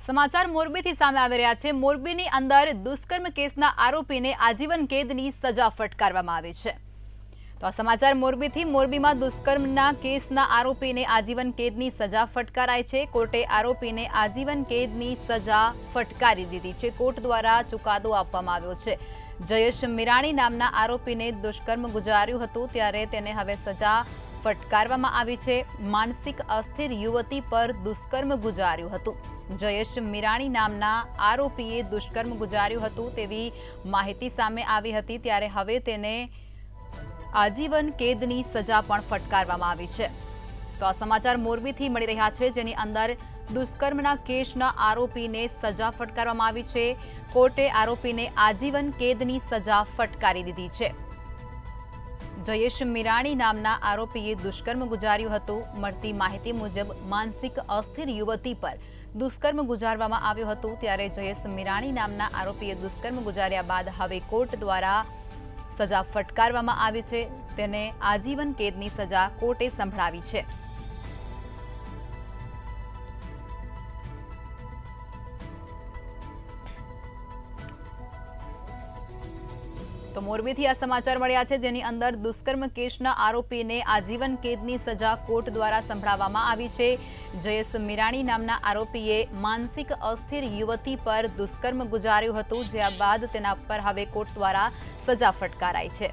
સમાચાર મોરબીથી સામે આવી રહ્યા છે। મોરબીની અંદર દુષ્કર્મ કેસના આરોપીને આજીવન કેદની સજા ફટકારવામાં આવી છે। તો આ સમાચાર મોરબીથી। મોરબીમાં દુષ્કર્મના કેસના આરોપીને આજીવન કેદની સજા ફટકારાઈ છે। કોર્ટે આરોપીને આજીવન કેદની સજા ફટકારી દીધી છે। કોર્ટ દ્વારા ચુકાદો આપવામાં આવ્યો છે। જયેશ મીરાણી નામના આરોપીને દુષ્કર્મ ગુજાર્યું હતું, ત્યારે તેને હવે સજા ફટકારવામાં આવી છે। માનસિક અસ્થિર યુવતી પર દુષ્કર્મ ગુજાર્યું હતું। જયેશ મીરાણી નામના આરોપીએ દુષ્કર્મ ગુજાર્યું હતું તેવી માહિતી સામે આવી હતી, ત્યારે હવે તેને આજીવન કેદની સજા પણ ફટકારવામાં આવી છે। તો આ સમાચાર મોરબીથી મળી રહ્યા છે, જેની અંદર દુષ્કર્મના કેસના આરોપીને સજા ફટકારવામાં આવી છે। કોર્ટે આરોપીને આજીવન કેદની સજા ફટકારી દીધી છે। જયેશ મીરાણી નામના આરોપીએ દુષ્કર્મ ગુજાર્યું હતું। મળતી માહિતી મુજબ માનસિક અસ્થિર યુવતી પર દુષ્કર્મ ગુજારવામાં આવ્યું હતું, ત્યારે જયેશ મીરાણી નામના આરોપીએ દુષ્કર્મ ગુજાર્યા બાદ હવે કોર્ટ દ્વારા સજા ફટકારવામાં આવી છે। તેને આજીવન કેદની સજા કોર્ટે સંભળાવી છે। તો મોરબીથી આ સમાચાર મળ્યા છે, જેની અંદર દુષ્કર્મ કેસના આરોપીને આજીવન કેદની સજા કોર્ટ દ્વારા સંભળાવવામાં આવી છે। જયેશ મીરાણી નામના આરોપીએ માનસિક અસ્થિર યુવતી પર દુષ્કર્મ ગુજાર્યું હતું, જે બાદ તેના પર હવે કોર્ટ દ્વારા સજા ફટકારાઈ છે।